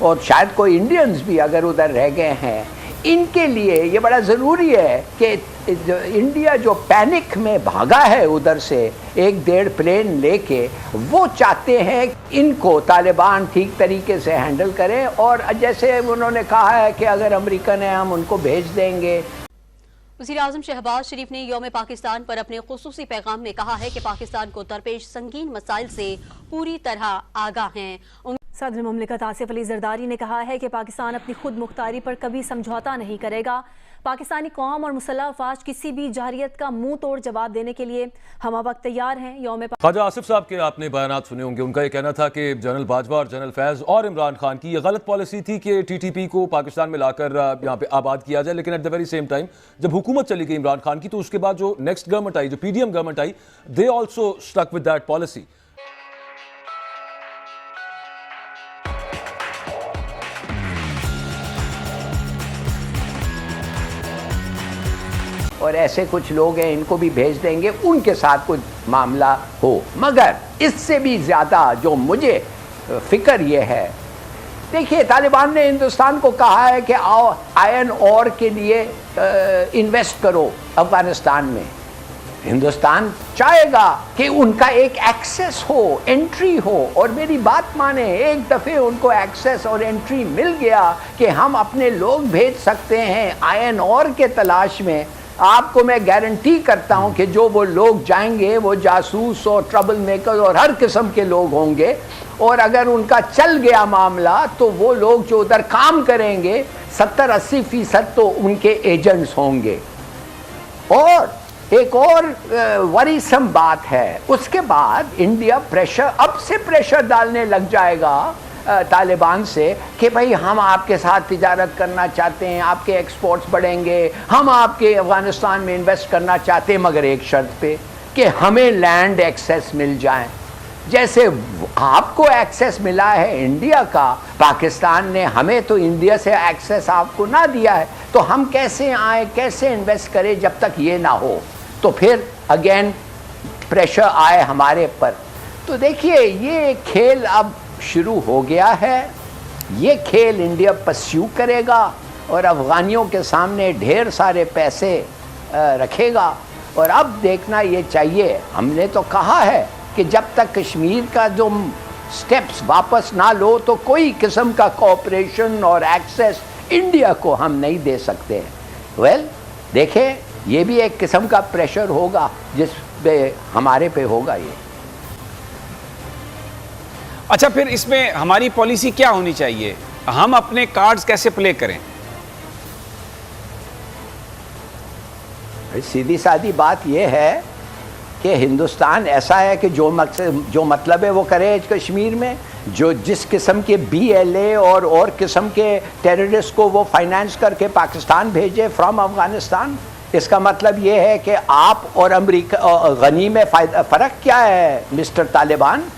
اور شاید کوئی انڈینز بھی اگر ادھر رہ گئے ہیں، ان کے لیے یہ بڑا ضروری ہے کہ انڈیا جو پینک میں بھاگا ہے ادھر سے 1-1.5 پلین لے کے، وہ چاہتے ہیں ان کو طالبان ٹھیک طریقے سے ہینڈل کریں، اور جیسے انہوں نے کہا ہے کہ اگر امریکن ہیں ہم ان کو بھیج دیں گے۔ وزیراعظم شہباز شریف نے یوم پاکستان پر اپنے خصوصی پیغام میں کہا ہے کہ پاکستان کو درپیش سنگین مسائل سے پوری طرح آگاہ ہیں۔ صدر مملکت آصف علی زرداری نے کہا ہے کہ پاکستان اپنی خود مختاری پر کبھی سمجھوتا نہیں کرے گا۔ پاکستانی قوم اور مسلح افواج کسی بھی جارحیت کا منہ توڑ جواب دینے کے لیے ہم وقت تیار ہیں۔ خواجہ آصف صاحب کے آپ نے بیانات سنے ہوں گے، ان کا یہ کہنا تھا کہ جنرل باجوہ اور جنرل فیض اور عمران خان کی یہ غلط پالیسی تھی کہ ٹی ٹی پی کو پاکستان میں لا کر یہاں پہ آباد کیا جائے، لیکن at the very same time جب حکومت چلی گئی عمران خان کی تو اس کے بعد جو نیکسٹ گورنمنٹ آئی، جو پی ڈی ایم گورنمنٹ آئی، they also stick with that policy. اور ایسے کچھ لوگ ہیں ان کو بھی بھیج دیں گے، ان کے ساتھ کچھ معاملہ ہو۔ مگر اس سے بھی زیادہ جو مجھے فکر یہ ہے، دیکھیے طالبان نے ہندوستان کو کہا ہے کہ آؤ آئرن اور کے لیے انویسٹ کرو افغانستان میں۔ ہندوستان چاہے گا کہ ان کا ایک ایکسیس ہو، انٹری ہو، اور میری بات مانیں، ایک دفعہ ان کو ایکسیس اور انٹری مل گیا کہ ہم اپنے لوگ بھیج سکتے ہیں آئرن اور کے تلاش میں۔ آپ کو میں گارنٹی کرتا ہوں کہ جو وہ لوگ جائیں گے وہ جاسوس اور ٹربل میکر اور ہر قسم کے لوگ ہوں گے، اور اگر ان کا چل گیا معاملہ تو وہ لوگ جو ادھر کام کریں گے 70-80% تو ان کے ایجنٹس ہوں گے۔ اور ایک اور وریسم بات ہے، اس کے بعد انڈیا اب سے پریشر ڈالنے لگ جائے گا طالبان سے کہ بھئی ہم آپ کے ساتھ تجارت کرنا چاہتے ہیں، آپ کے ایکسپورٹس بڑھیں گے، ہم آپ کے افغانستان میں انویسٹ کرنا چاہتے ہیں، مگر ایک شرط پہ کہ ہمیں لینڈ ایکسیس مل جائیں۔ جیسے آپ کو ایکسیس ملا ہے انڈیا کا، پاکستان نے ہمیں تو انڈیا سے ایکسیس آپ کو نہ دیا ہے، تو ہم کیسے آئیں، کیسے انویسٹ کریں جب تک یہ نہ ہو؟ تو پھر اگین پریشر آئے ہمارے پر۔ تو دیکھیے یہ کھیل اب شروع ہو گیا ہے، یہ کھیل انڈیا پرسیو کرے گا اور افغانیوں کے سامنے ڈھیر سارے پیسے رکھے گا۔ اور اب دیکھنا یہ چاہیے، ہم نے تو کہا ہے کہ جب تک کشمیر کا جو سٹیپس واپس نہ لو تو کوئی قسم کا کوآپریشن اور ایکسیس انڈیا کو ہم نہیں دے سکتے۔ ویل دیکھیں، یہ بھی ایک قسم کا پریشر ہوگا جس پہ ہمارے پہ ہوگا یہ۔ اچھا، پھر اس میں ہماری پالیسی کیا ہونی چاہیے؟ ہم اپنے کارڈز کیسے پلے کریں؟ سیدھی سادی بات یہ ہے کہ ہندوستان ایسا ہے کہ جو مطلب ہے وہ کرے کشمیر میں، جس قسم کے BLA اور قسم کے ٹیررسٹ کو وہ فائنانس کر کے پاکستان بھیجے فرام افغانستان۔ اس کا مطلب یہ ہے کہ آپ اور امریکہ غنی میں فرق کیا ہے مسٹر طالبان؟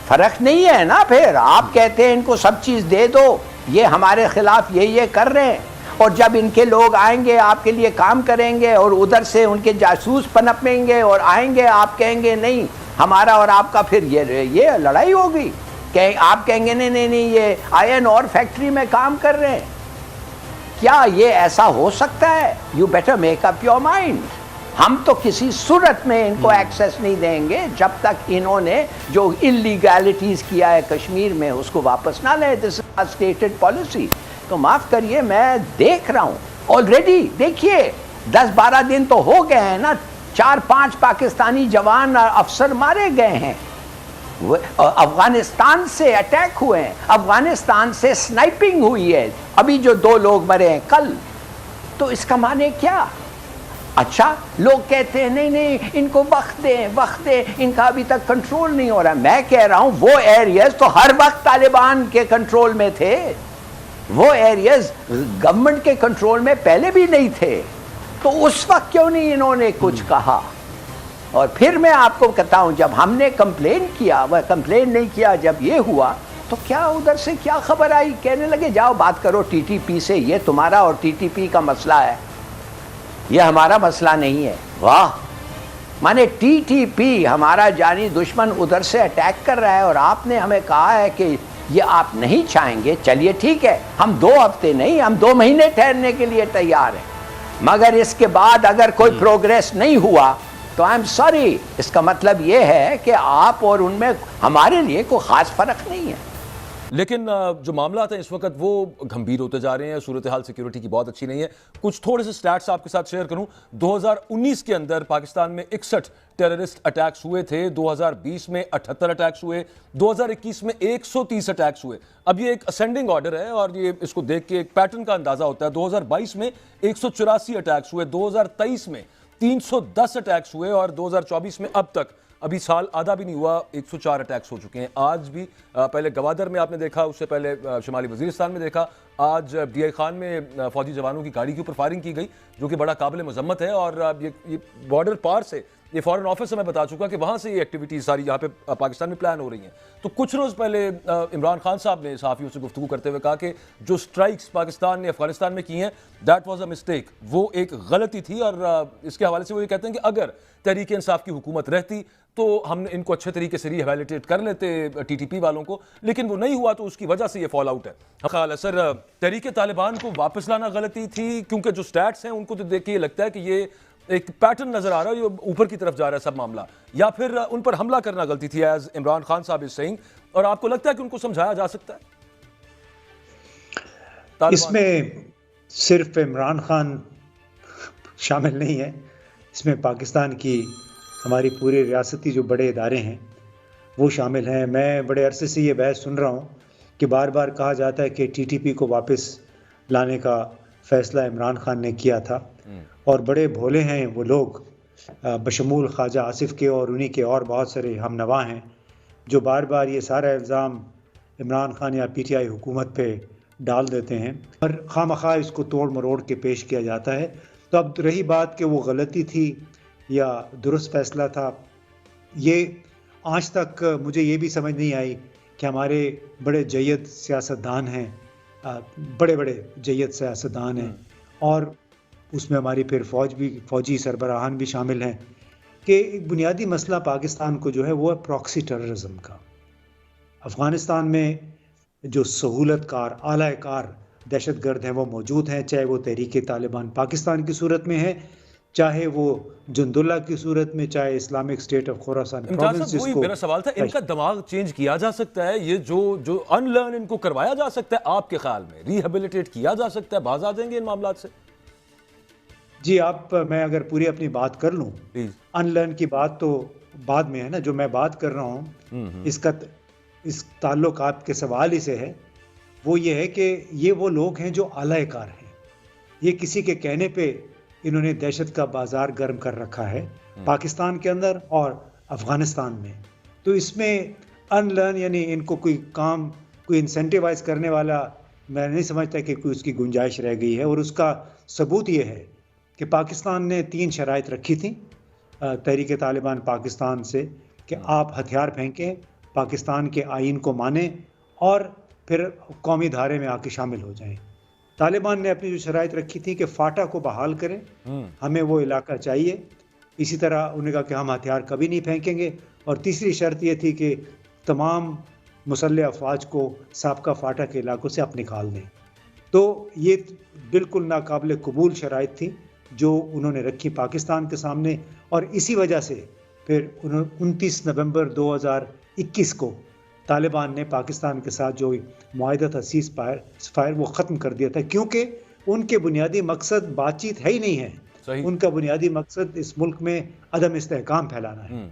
فرق نہیں ہے نا۔ پھر آپ کہتے ہیں ان کو سب چیز دے دو، یہ ہمارے خلاف یہ کر رہے ہیں، اور جب ان کے لوگ آئیں گے آپ کے لیے کام کریں گے اور ادھر سے ان کے جاسوس پنپیں گے اور آئیں گے، آپ کہیں گے نہیں ہمارا اور آپ کا پھر یہ لڑائی ہوگی کہ آپ کہیں گے نہیں یہ آئرن اور فیکٹری میں کام کر رہے ہیں۔ کیا یہ ایسا ہو سکتا ہے؟ You better make up your mind. ہم تو کسی صورت میں ان کو ایکسیس نہیں دیں گے جب تک انہوں نے جو انلیگیلٹیز کیا ہے کشمیر میں اس کو واپس نہ لیں۔ دس از اسٹیٹڈ پالیسی۔ تو معاف کریے، میں دیکھ رہا ہوں آلریڈی، دیکھیے 10-12 دن تو ہو گئے ہیں نا، 4-5 پاکستانی جوان افسر مارے گئے ہیں، افغانستان سے اٹیک ہوئے ہیں، افغانستان سے سنائپنگ ہوئی ہے، ابھی جو 2 لوگ مرے ہیں کل۔ تو اس کا معنی کیا؟ اچھا لوگ کہتے ہیں نہیں ان کو وقت دیں، ان کا ابھی تک کنٹرول نہیں ہو رہا۔ میں کہہ رہا ہوں وہ ایریاز تو ہر وقت طالبان کے کنٹرول میں تھے، وہ ایریاز گورنمنٹ کے کنٹرول میں پہلے بھی نہیں تھے، تو اس وقت کیوں نہیں انہوں نے کچھ کہا؟ اور پھر میں آپ کو کہتا ہوں جب ہم نے کمپلین کیا، وہ کمپلین نہیں کیا، جب یہ ہوا تو کیا ادھر سے کیا خبر آئی؟ کہنے لگے جاؤ بات کرو ٹی ٹی پی سے، یہ تمہارا اور ٹی ٹی پی کا مسئلہ ہے، یہ ہمارا مسئلہ نہیں ہے۔ واہ، مانے ٹی ٹی پی ہمارا جانی دشمن ادھر سے اٹیک کر رہا ہے اور آپ نے ہمیں کہا ہے کہ یہ آپ نہیں چاہیں گے، چلیے ٹھیک ہے، ہم 2 ہفتے نہیں، ہم 2 مہینے ٹھہرنے کے لیے تیار ہیں، مگر اس کے بعد اگر کوئی پروگریس نہیں ہوا تو آئی ایم سوری، اس کا مطلب یہ ہے کہ آپ اور ان میں ہمارے لیے کوئی خاص فرق نہیں ہے۔ لیکن جو معاملات ہیں اس وقت وہ گھمبیر ہوتے جا رہے ہیں، صورتحال سیکیورٹی کی بہت اچھی نہیں ہے۔ کچھ تھوڑے سے سٹیٹس آپ کے ساتھ شیئر کروں۔ 2019 کے اندر پاکستان میں 61 ٹیررسٹ اٹیکس ہوئے تھے، 2020 میں 78 اٹیکس ہوئے، 2021 میں 130 اٹیکس ہوئے۔ اب یہ ایک اسینڈنگ آرڈر ہے اور یہ اس کو دیکھ کے ایک پیٹرن کا اندازہ ہوتا ہے۔ 2022 میں 184 اٹیکس ہوئے، 2023 میں 310 اٹیکس ہوئے اور 2024 میں اب تک ابھی سال آدھا بھی نہیں ہوا 104 اٹیکس ہو چکے ہیں۔ آج بھی پہلے گوادر میں آپ نے دیکھا، اس سے پہلے شمالی وزیرستان میں دیکھا، آج ڈی آئی خان میں فوجی جوانوں کی گاڑی کے اوپر فائرنگ کی گئی، جو کہ بڑا قابل مذمت ہے۔ اور یہ بارڈر پار سے، یہ فارن آفس سے میں بتا چکا کہ وہاں سے یہ ایکٹیویٹیز ساری یہاں پہ پاکستان میں پلان ہو رہی ہیں۔ تو کچھ روز پہلے عمران خان صاحب نے صحافیوں سے گفتگو کرتے ہوئے کہا کہ جو سٹرائکس پاکستان نے افغانستان میں کی ہیں دیٹ واز اے مسٹیک، وہ ایک غلطی تھی۔ اور اس کے حوالے سے وہ یہ کہتے ہیں کہ اگر تحریک انصاف کی حکومت رہتی تو ہم ان کو اچھے طریقے سے ریہیبلیٹیٹ کر لیتے ٹی ٹی پی والوں کو، لیکن وہ نہیں ہوا تو اس کی وجہ سے یہ فال آؤٹ ہے۔ خیال ہے سر تحریک طالبان کو واپس لانا غلطی تھی؟ کیونکہ جو سٹیٹس ہیں ان کو تو دیکھ کے یہ لگتا ہے کہ یہ ایک پیٹرن نظر آ رہا ہے، یہ اوپر کی طرف جا رہا ہے سب معاملہ، یا پھر ان پر حملہ کرنا غلطی تھی ایز عمران خان صاحب از سیئنگ، اور آپ کو لگتا ہے کہ ان کو سمجھایا جا سکتا ہے؟ اس میں صرف عمران خان شامل نہیں ہے، اس میں پاکستان کی ہماری پورے ریاستی جو بڑے ادارے ہیں وہ شامل ہیں۔ میں بڑے عرصے سے یہ بحث سن رہا ہوں کہ بار بار کہا جاتا ہے کہ ٹی ٹی پی کو واپس لانے کا فیصلہ عمران خان نے کیا تھا، اور بڑے بھولے ہیں وہ لوگ بشمول خواجہ آصف کے اور انہی کے اور بہت سارے ہم نوا ہیں جو بار بار یہ سارا الزام عمران خان یا پی ٹی آئی حکومت پہ ڈال دیتے ہیں، اور خواہ مخواہ اس کو توڑ مروڑ کے پیش کیا جاتا ہے۔ تو اب رہی بات کہ وہ غلطی تھی یا درست فیصلہ تھا، یہ آج تک مجھے یہ بھی سمجھ نہیں آئی کہ ہمارے بڑے جید سیاستدان ہیں، بڑے بڑے جید سیاستدان ہیں، اور اس میں ہماری پھر فوجی سربراہان بھی شامل ہیں، کہ ایک بنیادی مسئلہ پاکستان کو جو ہے وہ ہے پراکسی ٹیررزم کا۔ افغانستان میں جو سہولت کار اعلی کار دہشت گرد ہیں وہ موجود ہیں، چاہے وہ تحریک طالبان پاکستان کی صورت میں ہے، چاہے وہ جند اللہ کی صورت میں، چاہے اسلامک اسٹیٹ آف خوراسان پروونس۔ وہی میرا سوال تھا، ان کا دماغ چینج کیا جا سکتا ہے؟ یہ جو ان لرن ان کو کروایا جا سکتا ہے آپ کے خیال میں؟ ریہیبلیٹیٹ کیا جا سکتا ہے؟ باز آ جائیں گے ان معاملات سے؟ جی میں اگر پوری اپنی بات کر لوں، ان لرن کی بات تو بعد میں ہے نا، جو میں بات کر رہا ہوں اس تعلق آپ کے سوال ہی سے ہے، وہ یہ ہے کہ یہ وہ لوگ ہیں جو اعلی کار ہیں، یہ کسی کے کہنے پہ انہوں نے دہشت کا بازار گرم کر رکھا ہے پاکستان کے اندر اور افغانستان میں۔ تو اس میں ان لرن یعنی ان کو کوئی کام کوئی انسینٹیوائز کرنے والا میں نہیں سمجھتا کہ کوئی اس کی گنجائش رہ گئی ہے، اور اس کا ثبوت یہ ہے کہ پاکستان نے 3 شرائط رکھی تھیں تحریک طالبان پاکستان سے، کہ آپ ہتھیار پھینکیں، پاکستان کے آئین کو مانیں، اور پھر قومی دھارے میں آ کے شامل ہو جائیں۔ طالبان نے اپنی جو شرائط رکھی تھی کہ فاٹا کو بحال کریں، ہمیں وہ علاقہ چاہیے، اسی طرح انہوں نے کہا کہ ہم ہتھیار کبھی نہیں پھینکیں گے، اور تیسری شرط یہ تھی کہ تمام مسلح افواج کو سابقہ فاٹا کے علاقوں سے آپ نکال دیں۔ تو یہ بالکل ناقابل قبول شرائط تھی جو انہوں نے رکھی پاکستان کے سامنے، اور اسی وجہ سے پھر 29 نومبر 2021 کو طالبان نے پاکستان کے ساتھ جو معاہدہ تھا سیز فائر وہ ختم کر دیا تھا، کیونکہ ان کے بنیادی مقصد بات چیت ہے ہی نہیں ہے، ان کا بنیادی مقصد اس ملک میں عدم استحکام پھیلانا ہے۔